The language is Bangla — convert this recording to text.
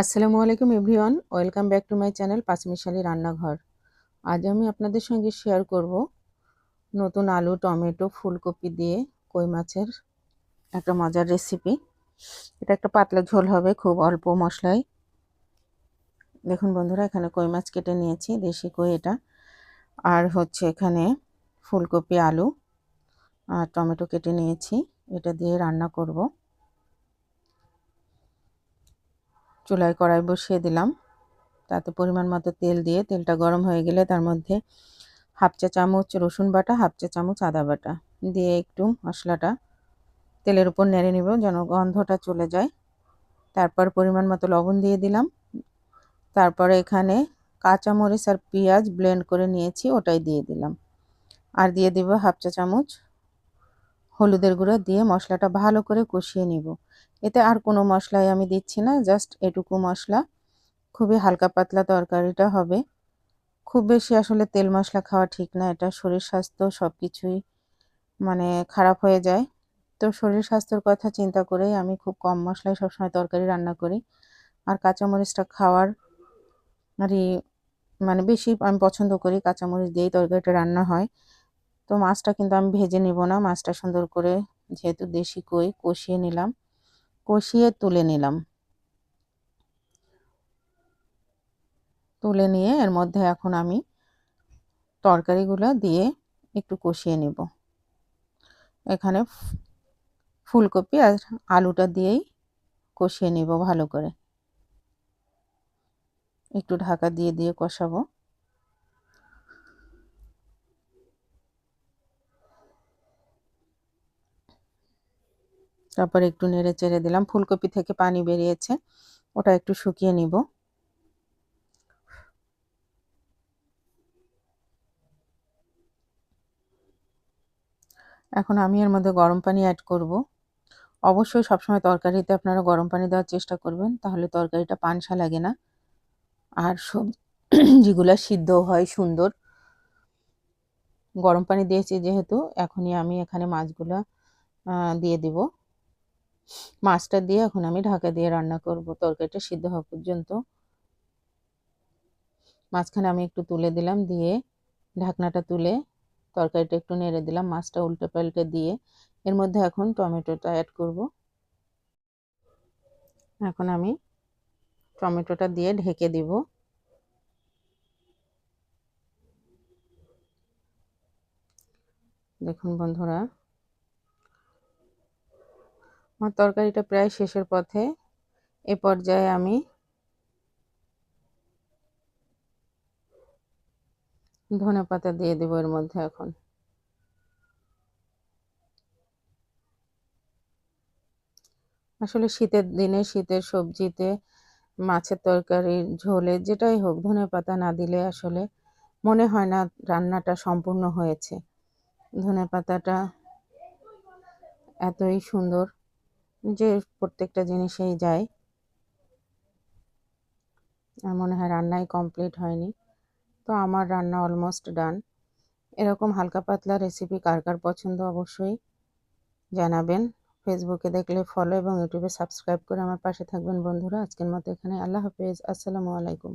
আসসালামু আলাইকুম everyone, welcome back to my channel Panchmishali Rannaghar. আজ আমি আপনাদের সঙ্গে শেয়ার করব নতুন আলু, টমেটো, ফুলকপি দিয়ে কই মাছের একটা মজার রেসিপি। এটা একটা পাতলা ঝোল হবে, খুব অল্প মশলায়। দেখুন বন্ধুরা, এখানে কই মাছ কেটে নিয়েছি, দেশি কই এটা। আর হচ্ছে এখানে ফুলকপি, আলু আর টমেটো কেটে নিয়েছি, এটা দিয়ে রান্না করব। চুলায় কড়াই বসিয়ে দিলাম, তাতে পরিমাণ মতো তেল দিয়ে তেলটা গরম হয়ে গেলে তার মধ্যে হাফ চা চামচ রসুন বাটা, হাফ চা চামচ আদা বাটা দিয়ে একটু মশলাটা তেলের উপর নেড়ে নিব যেন গন্ধটা চলে যায়। তারপর পরিমাণ মতো লবণ দিয়ে দিলাম। তারপরে এখানে কাঁচামরিচ আর পেঁয়াজ ব্লেন্ড করে নিয়েছি, ওটাই দিয়ে দিলাম। আর দিয়ে দিব হাফ চা চামচ হলুদের গুঁড়ো দিয়ে মশলাটা ভালো করে কষিয়ে নিব। এতে আর কোনো মশলাই আমি দিচ্ছি না, জাস্ট এটুকু মশলা। খুবই হালকা পাতলা তরকারিটা হবে। খুব বেশি আসলে তেল মশলা খাওয়া ঠিক না, এটা শরীর স্বাস্থ্য সব কিছুই খারাপ হয়ে যায়। তো শরীর স্বাস্থ্যের কথা চিন্তা করেই আমি খুব কম মশলায় সবসময় তরকারি রান্না করি। আর কাঁচামরিচটা খাওয়ার বেশি আমি পছন্দ করি, কাঁচামরিচ দিয়েই তরকারিটা রান্না হয়। তো মাছটা কিন্তু আমি ভেজে নিব না, মাছটা সুন্দর করে যেহেতু দেশি কই কষিয়ে নিলাম, কষিয়ে তুলে নিলাম। তুলে নিয়ে এর মধ্যে এখন আমি তরকারিগুলো দিয়ে একটু কষিয়ে নিব। এখানে ফুলকপি আর আলুটা দিয়েই কষিয়ে নিব ভালো করে, একটু ঢাকা দিয়ে দিয়ে কষাবো। তারপর একটু নেড়ে চেড়ে দিলাম, ফুলকপি থেকে পানি বেরিয়েছে, ওটা একটু শুকিয়ে নিব। এখন আমি এর মধ্যে গরম পানি অ্যাড করব। অবশ্যই সবসময় তরকারিতে আপনারা গরম পানি দেওয়ার চেষ্টা করবেন, তাহলে তরকারিটা পানসা লাগে না আর সবজিগুলো সিদ্ধ হয় সুন্দর। গরম পানি দিয়েছি যেহেতু, এখনই আমি এখানে মাছগুলো দিয়ে দিব। মাছটা দিয়ে এখন আমি ঢাকা দিয়ে রান্না করব তরকারিটা সিদ্ধ হওয়া পর্যন্ত। মাঝখানে আমি একটু তুলে দিলাম, দিয়ে ঢাকনাটা তুলে তরকারিটা একটু নেড়ে দিলাম, মাছটা উল্টে পাল্টে দিয়ে এর মধ্যে এখন টমেটোটা অ্যাড করব। এখন আমি টমেটোটা দিয়ে ঢেকে দিব। দেখুন বন্ধুরা, আমার তরকারিটা প্রায় শেষের পথে। এ পর্যায়ে আমি ধনেপাতা দিয়ে দেব এর মধ্যে। এখন আসলে শীতের দিনে শীতের সবজিতে, মাছের তরকারি, ঝোলে, যেটাই হোক, ধনেপাতা না দিলে আসলে মনে হয় না রান্নাটা সম্পূর্ণ হয়েছে। ধনেপাতাটা এতই সুন্দর যে প্রত্যেকটা জিনিসেই যায়, আর মনে হয় রান্নাই কমপ্লিট হয়নি। তো আমার রান্না অলমোস্ট ডান। এরকম হালকা পাতলা রেসিপি কার কার পছন্দ অবশ্যই জানাবেন। ফেসবুকে দেখলে ফলো এবং ইউটিউবে সাবস্ক্রাইব করে আমার পাশে থাকবেন বন্ধুরা। আজকের মতো এখানে, আল্লাহ হাফেজ, আসসালামু আলাইকুম।